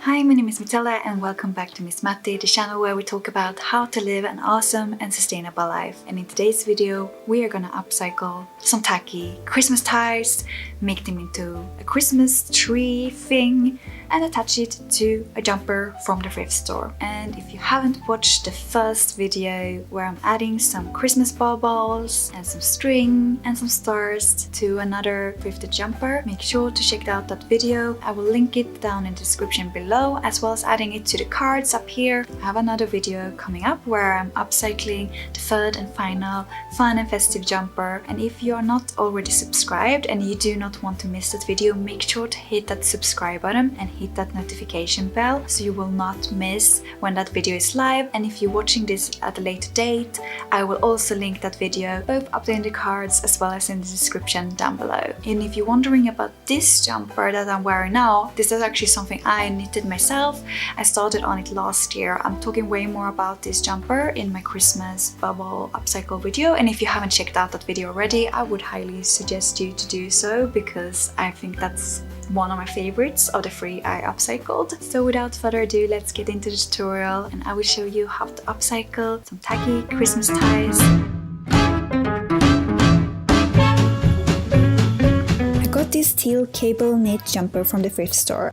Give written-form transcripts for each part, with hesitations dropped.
Hi, my name is Matilda and welcome back to Miss Matti, the channel where we talk about how to live an awesome and sustainable life. And in today's video, we are gonna upcycle some tacky Christmas ties, make them into a Christmas tree thing, and attach it to a jumper from the thrift store. And if you haven't watched the first video where I'm adding some Christmas baubles and some string and some stars to another thrifted jumper, make sure to check out that video. I will link it down in the description below, as well as adding it to the cards up here. I have another video coming up where I'm upcycling the third and final fun and festive jumper. And if you are not already subscribed and you do not want to miss that video, make sure to hit that subscribe button and hit that notification bell so you will not miss when that video is live. And if you're watching this at a later date, I will also link that video both up there in the cards as well as in the description down below. And if you're wondering about this jumper that I'm wearing now, this is actually something I knitted myself. I started on it last year. I'm talking way more about this jumper in my Christmas bubble upcycle video, and if you haven't checked out that video already, I would highly suggest you to do so because I think that's one of my favorites of the three I upcycled. So without further ado, let's get into the tutorial and I will show you how to upcycle some tacky Christmas ties. I got this teal cable knit jumper from the thrift store,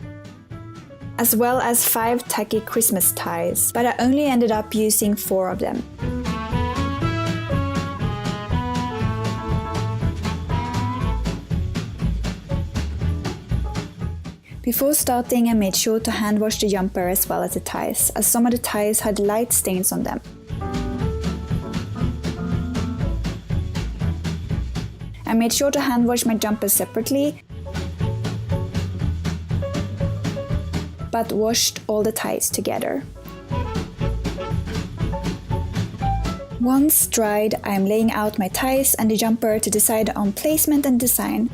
as well as 5 tacky Christmas ties, but I only ended up using 4 of them. Before starting, I made sure to hand wash the jumper as well as the ties, as some of the ties had light stains on them. I made sure to hand wash my jumper separately, but washed all the ties together. Once dried, I am laying out my ties and the jumper to decide on placement and design.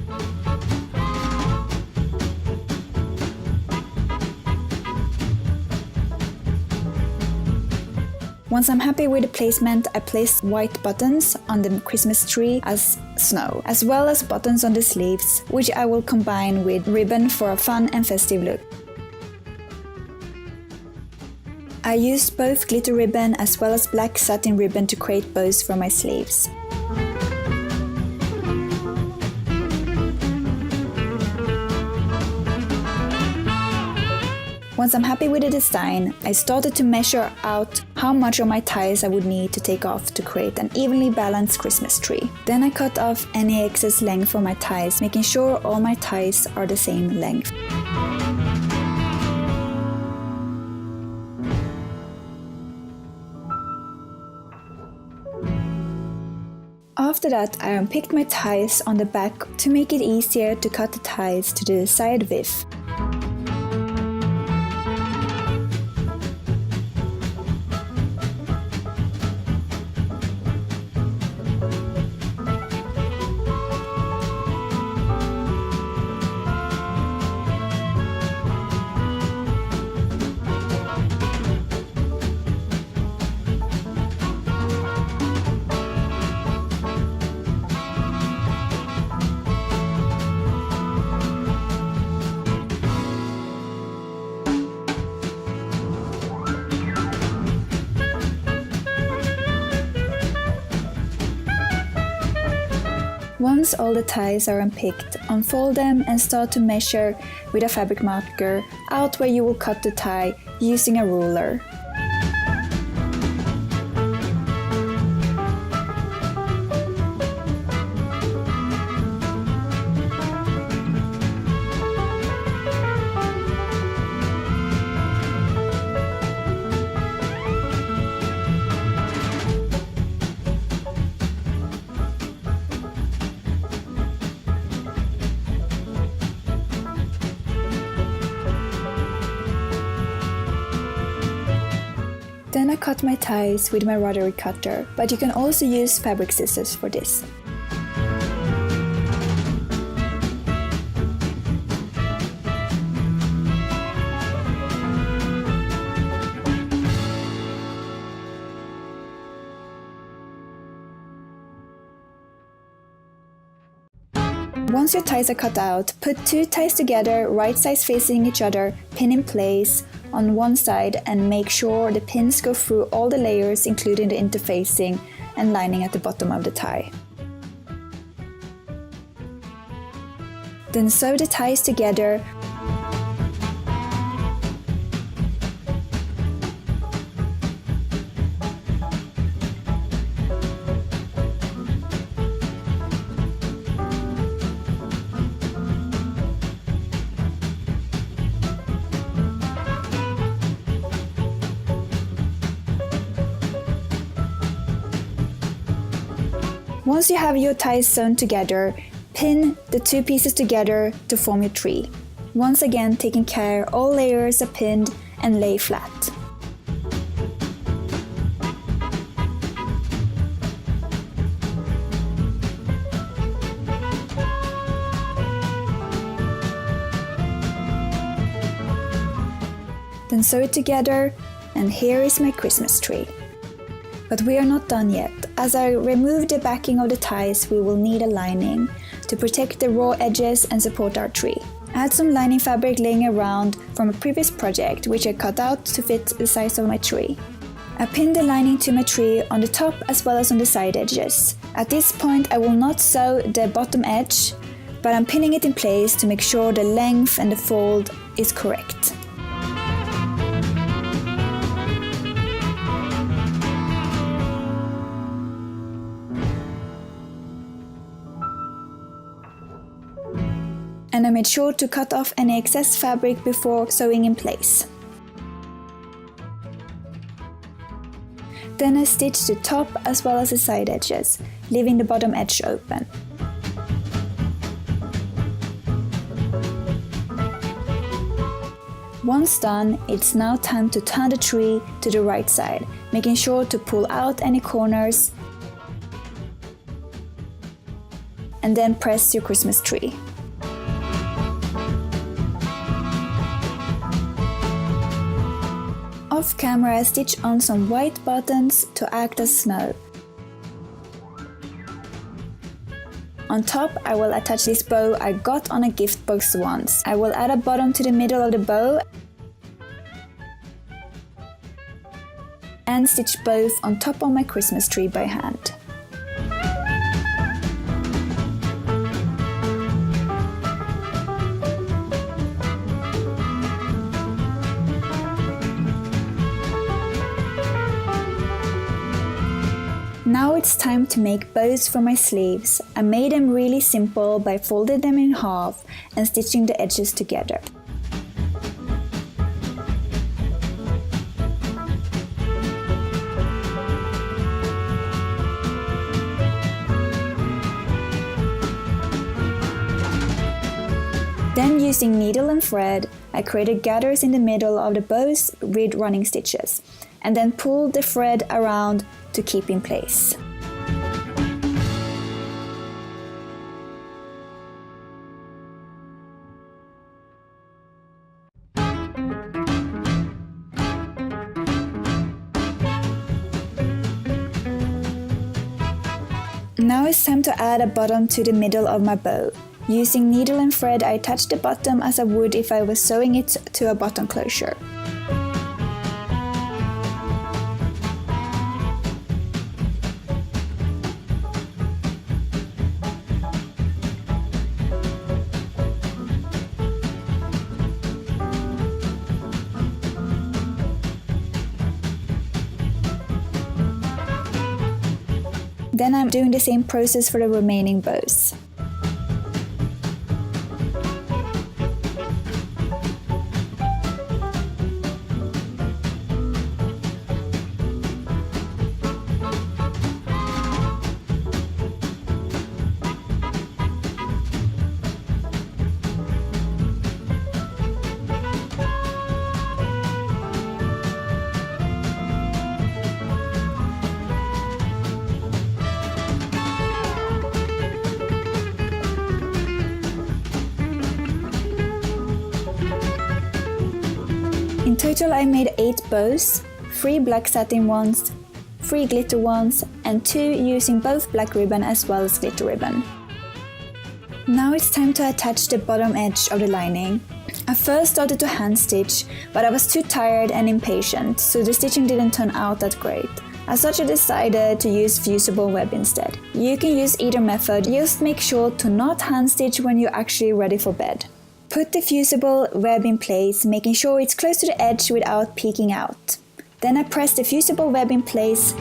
Once I'm happy with the placement, I place white buttons on the Christmas tree as snow, as well as buttons on the sleeves, which I will combine with ribbon for a fun and festive look. I used both glitter ribbon as well as black satin ribbon to create bows for my sleeves. Once I'm happy with the design, I started to measure out how much of my ties I would need to take off to create an evenly balanced Christmas tree. Then I cut off any excess length for my ties, making sure all my ties are the same length. After that, I unpicked my ties on the back to make it easier to cut the ties to the desired width. Once all the ties are unpicked, unfold them and start to measure with a fabric marker out where you will cut the tie using a ruler. Then I cut my ties with my rotary cutter, but you can also use fabric scissors for this. Once your ties are cut out, put 2 ties together, right sides facing each other, pin in place on one side and make sure the pins go through all the layers including the interfacing and lining at the bottom of the tie. Then sew the ties together. Once you have your ties sewn together, pin the 2 pieces together to form your tree. Once again, taking care all layers are pinned and lay flat. Then sew it together, and here is my Christmas tree. But we are not done yet. As I remove the backing of the ties, we will need a lining to protect the raw edges and support our tree. I had some lining fabric laying around from a previous project which I cut out to fit the size of my tree. I pinned the lining to my tree on the top as well as on the side edges. At this point I will not sew the bottom edge, but I'm pinning it in place to make sure the length and the fold is correct. And I made sure to cut off any excess fabric before sewing in place. Then I stitched the top as well as the side edges, leaving the bottom edge open. Once done, it's now time to turn the tree to the right side, making sure to pull out any corners and then press your Christmas tree. Off camera, I stitched on some white buttons to act as snow. On top, I will attach this bow I got on a gift box once. I will add a bottom to the middle of the bow and stitch both on top of my Christmas tree by hand. Now it's time to make bows for my sleeves. I made them really simple by folding them in half and stitching the edges together. Then using needle and thread, I created gathers in the middle of the bows with running stitches, and then pulled the thread around to keep in place. Now it's time to add a bottom to the middle of my bow. Using needle and thread, I attached the bottom as I would if I was sewing it to a button closure. Then I'm doing the same process for the remaining bows. In total I made 8 bows, 3 black satin ones, 3 glitter ones and 2 using both black ribbon as well as glitter ribbon. Now it's time to attach the bottom edge of the lining. I first started to hand stitch, but I was too tired and impatient, so the stitching didn't turn out that great. As such, I decided to use fusible web instead. You can use either method, just make sure to not hand stitch when you're actually ready for bed. Put the fusible web in place, making sure it's close to the edge without peeking out. Then I press the fusible web in place.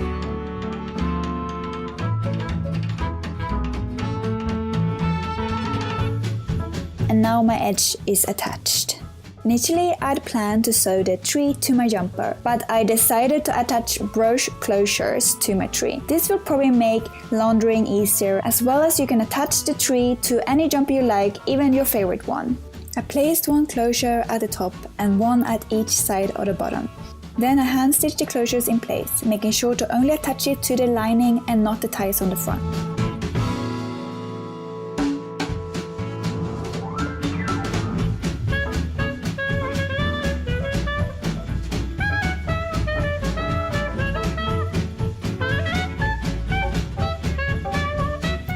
And now my edge is attached. Initially, I'd planned to sew the tree to my jumper, but I decided to attach brush closures to my tree. This will probably make laundering easier, as well as you can attach the tree to any jumper you like, even your favorite one. I placed one closure at the top and one at each side of the bottom. Then I hand stitched the closures in place, making sure to only attach it to the lining and not the ties on the front.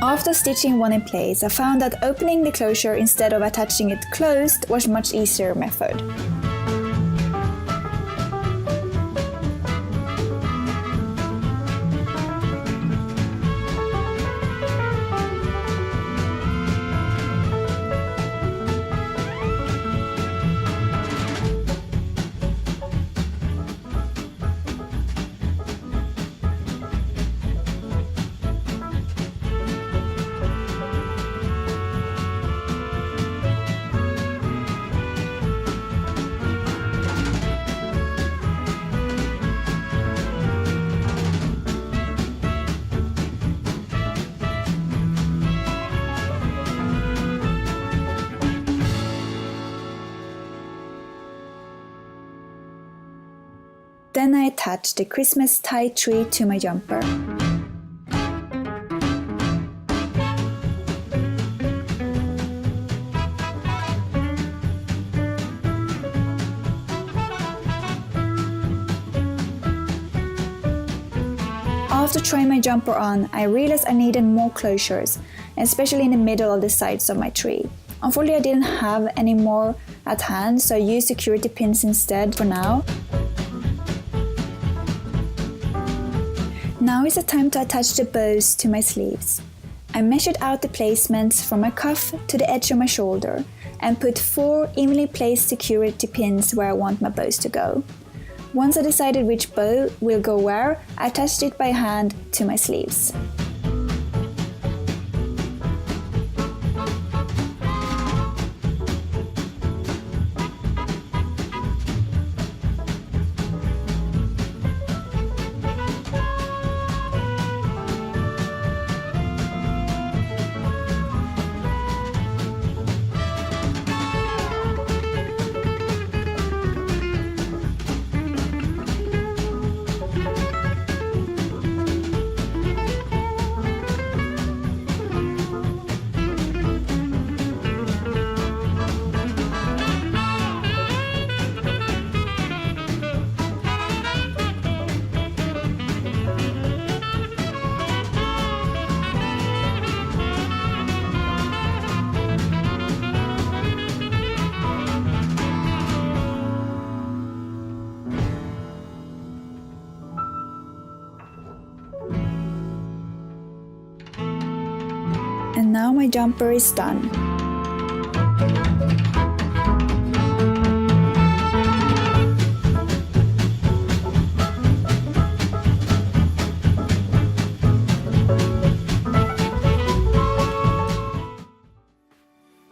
After stitching one in place, I found that opening the closure instead of attaching it closed was a much easier method. Then I attached the Christmas tie tree to my jumper. After trying my jumper on, I realized I needed more closures, especially in the middle of the sides of my tree. Unfortunately, I didn't have any more at hand, so I used security pins instead for now. Now is the time to attach the bows to my sleeves. I measured out the placements from my cuff to the edge of my shoulder and put 4 evenly placed security pins where I want my bows to go. Once I decided which bow will go where, I attached it by hand to my sleeves. And now my jumper is done.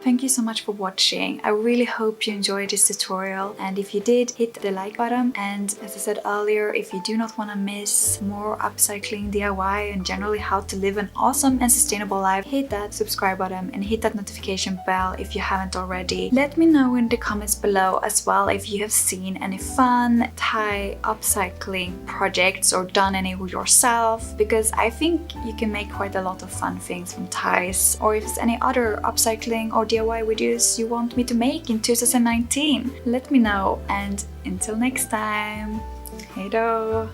Thank you so much for watching. I really hope you enjoyed this tutorial, and if you did, hit the like button. And as I said earlier, if you do not want to miss more upcycling, DIY, and generally how to live an awesome and sustainable life, hit that subscribe button and hit that notification bell if you haven't already. Let me know in the comments below as well if you have seen any fun tie upcycling projects or done any yourself, because I think you can make quite a lot of fun things from ties, or if there's any other upcycling or DIY videos you want me to make in 2019. Let me know, and until next time, hej då!